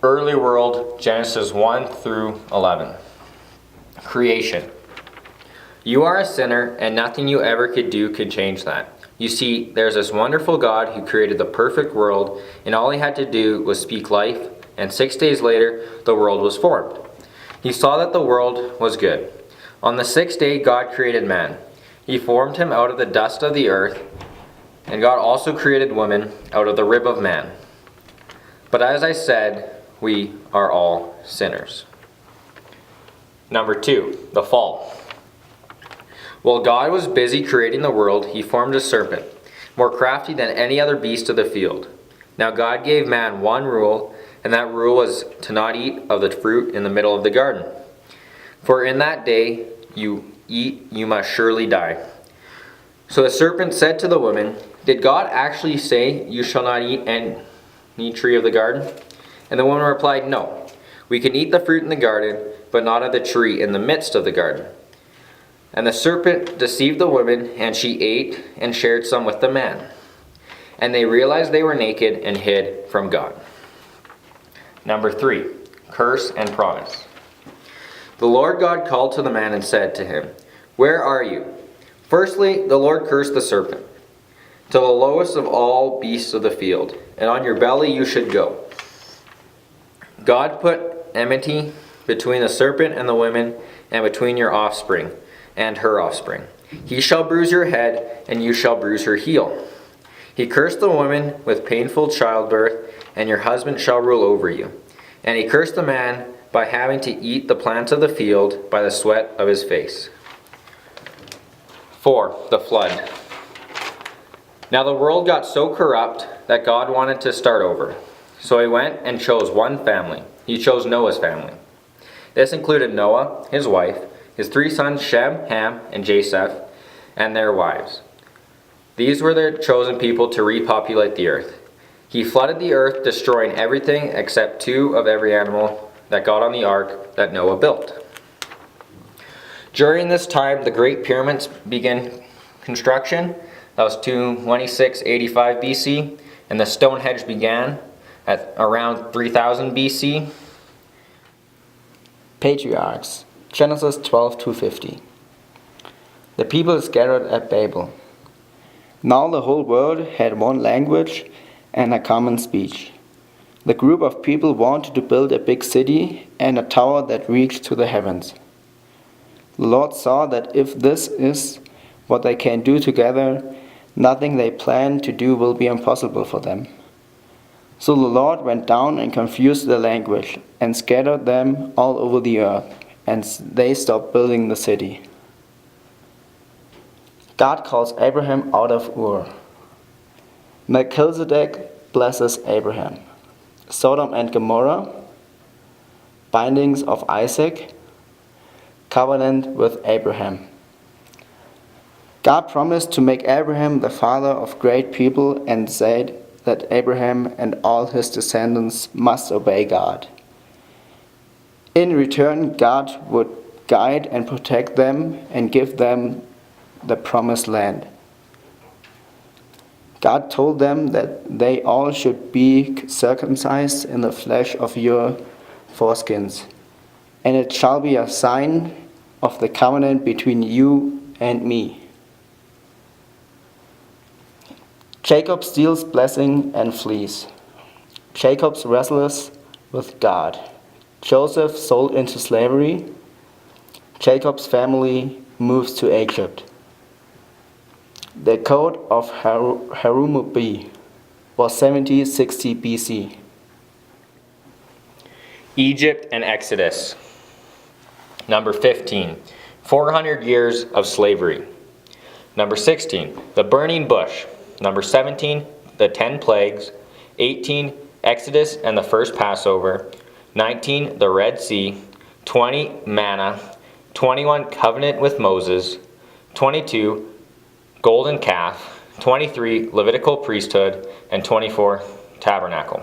Early world, Genesis 1 through 11. Creation. You are a sinner, and nothing you ever could do could change that. You see, there's this wonderful God who created the perfect world, and all he had to do was speak life, and 6 days later, the world was formed. He saw that the world was good. On the sixth day, God created man. He formed him out of the dust of the earth, and God also created woman out of the rib of man. But as I said, we are all sinners. Number 2, the fall. While God was busy creating the world, he formed a serpent, more crafty than any other beast of the field. Now God gave man one rule, and that rule was to not eat of the fruit in the middle of the garden. For in that day you eat, you must surely die. So the serpent said to the woman, "Did God actually say you shall not eat any tree of the garden?" And the woman replied, "No, we can eat the fruit in the garden, but not of the tree in the midst of the garden." And the serpent deceived the woman, and she ate and shared some with the man. And they realized they were naked and hid from God. Number 3, curse and promise. The Lord God called to the man and said to him, "Where are you?" Firstly, the Lord cursed the serpent. "To the lowest of all beasts of the field, and on your belly you should go." God put enmity between the serpent and the woman, and between your offspring and her offspring. He shall bruise your head, and you shall bruise her heel. He cursed the woman with painful childbirth, and your husband shall rule over you. And he cursed the man by having to eat the plants of the field by the sweat of his face. 4, the flood. Now the world got so corrupt that God wanted to start over. So he went and chose one family. He chose Noah's family. This included Noah, his wife, his 3 sons Shem, Ham, and Japheth, and their wives. These were the chosen people to repopulate the earth. He flooded the earth, destroying everything except 2 of every animal that got on the ark that Noah built. During this time, the Great Pyramids began construction. That was 2685 BC, and the Stonehenge began at around 3000 BC. Patriarchs, Genesis 12-50. The people scattered at Babel. Now the whole world had one language and a common speech. The group of people wanted to build a big city and a tower that reached to the heavens. The Lord saw that if this is what they can do together, nothing they plan to do will be impossible for them. So the Lord went down and confused their language and scattered them all over the earth, and they stopped building the city. God calls Abraham out of Ur. Melchizedek blesses Abraham. Sodom and Gomorrah, bindings of Isaac, covenant with Abraham. God promised to make Abraham the father of great people and said that Abraham and all his descendants must obey God. In return, God would guide and protect them and give them the promised land. God told them that they all should be circumcised in the flesh of your foreskins, and it shall be a sign of the covenant between you and me. Jacob steals blessing and flees. Jacob wrestles with God. Joseph sold into slavery. Jacob's family moves to Egypt. The code of Hammurabi was 70-60 BC. Egypt and Exodus. Number 15, 400 years of slavery. Number 16, the burning bush. Number 17, the 10 plagues. 18, Exodus and the first Passover. 19, the Red Sea. 20, manna. 21, covenant with Moses. 22, golden calf. 23, Levitical priesthood. And 24, tabernacle.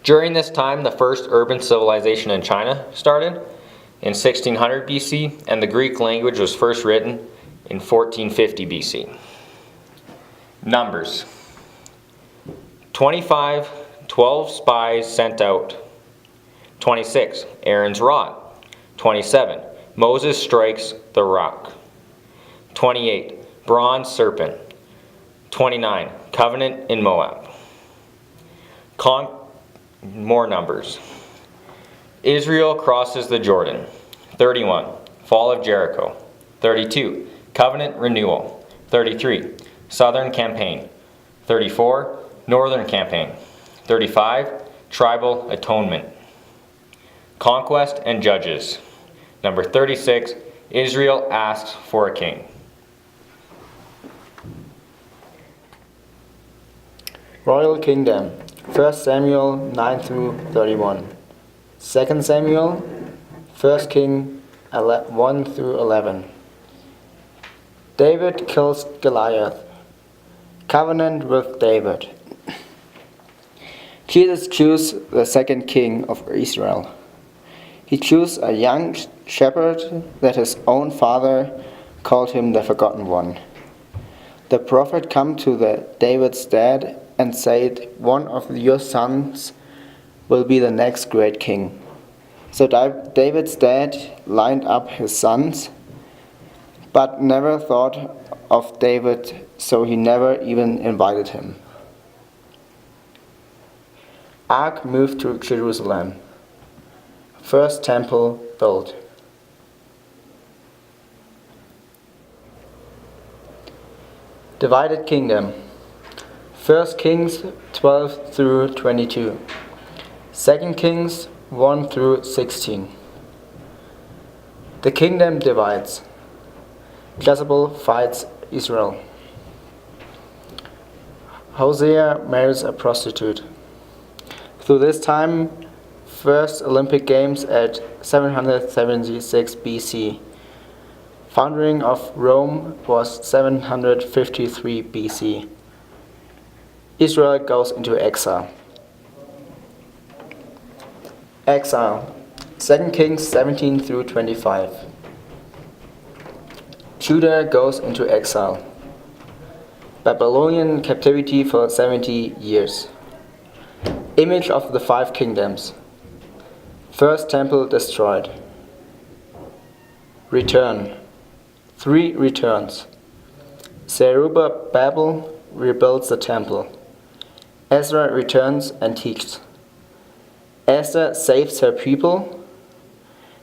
During this time, the first urban civilization in China started in 1600 BC, and the Greek language was first written in 1450 BC. Numbers 25, 12 spies sent out. 26. Aaron's rod. 27. Moses strikes the rock. 28. Bronze serpent. 29. Covenant in Moab. More numbers. Israel crosses the Jordan. 31. Fall of Jericho. 32. Covenant renewal. 33. Southern campaign. 34. Northern campaign. 35. Tribal atonement. Conquest and judges. Number 36. Israel asks for a king. Royal Kingdom. 1 Samuel 9 through 31. 2 Samuel, 1 King 1 through 11. David kills Goliath. Covenant with David. Jesus chose the second king of Israel. He chose a young shepherd that his own father called him the Forgotten One. The prophet come to David's dad and said, "One of your sons will be the next great king." So David's dad lined up his sons, but never thought of David, so he never even invited him. Ark moved to Jerusalem. First temple built. Divided kingdom. 1 Kings 12 through 22. 2 Kings 1 through 16. The kingdom divides. Jezebel fights Israel. Hosea marries a prostitute. Through this time, first Olympic Games at 776 BC. Founding of Rome was 753 BC. Israel goes into exile. Exile. 2 Kings 17 through 25. Judah goes into exile. Babylonian captivity for 70 years. Image of the five kingdoms. First temple destroyed. Return. 3 returns. Zerubbabel rebuilds the temple. Ezra returns and teaches. Esther saves her people.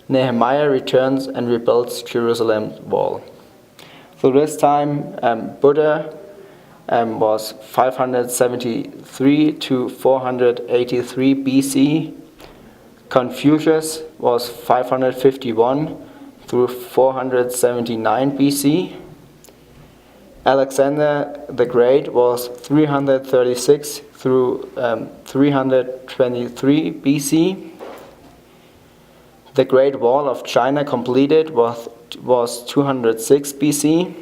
Nehemiah returns and rebuilds Jerusalem's wall. Through this time, Buddha was 573 to 483 BC. Confucius was 551 through 479 BC. Alexander the Great was 336 through 323 BC. The Great Wall of China completed was 206 BC.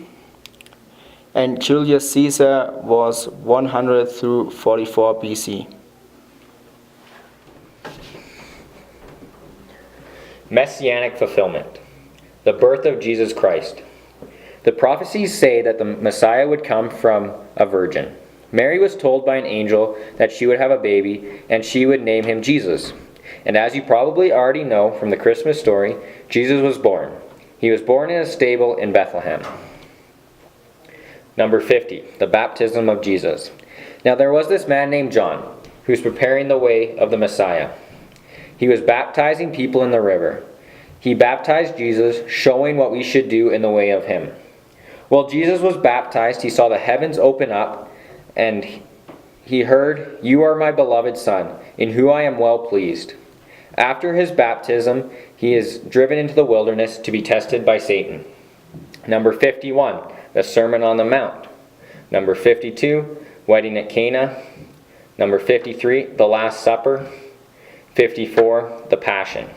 And Julius Caesar was 100 through 44 BC. Messianic fulfillment. The birth of Jesus Christ. The prophecies say that the Messiah would come from a virgin. Mary was told by an angel that she would have a baby and she would name him Jesus. And as you probably already know from the Christmas story, Jesus was born. He was born in a stable in Bethlehem. Number 50, the baptism of Jesus. Now there was this man named John who was preparing the way of the Messiah. He was baptizing people in the river. He baptized Jesus, showing what we should do in the way of him. While Jesus was baptized, he saw the heavens open up, and he heard, "You are my beloved Son, in whom I am well pleased." After his baptism, he is driven into the wilderness to be tested by Satan. Number 51, the Sermon on the Mount. Number 52, wedding at Cana. Number 53, the Last Supper. 54, the Passion.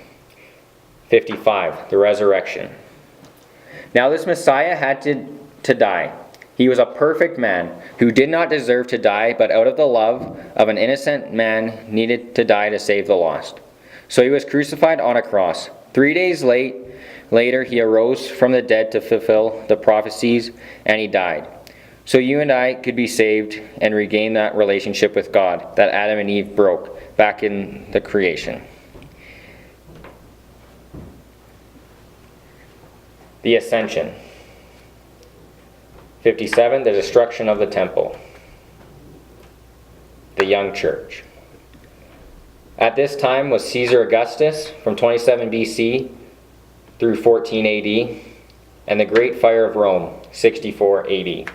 55, the resurrection. Now this Messiah had to die. He was a perfect man who did not deserve to die, but out of the love of an innocent man needed to die to save the lost. So he was crucified on a cross. 3 days later he arose from the dead to fulfill the prophecies, and he died. So you and I could be saved and regain that relationship with God that Adam and Eve broke back in the creation. The ascension. 57, the destruction of the temple. The young church. At this time was Caesar Augustus from 27 BC through 14 AD, and the Great Fire of Rome, 64 AD.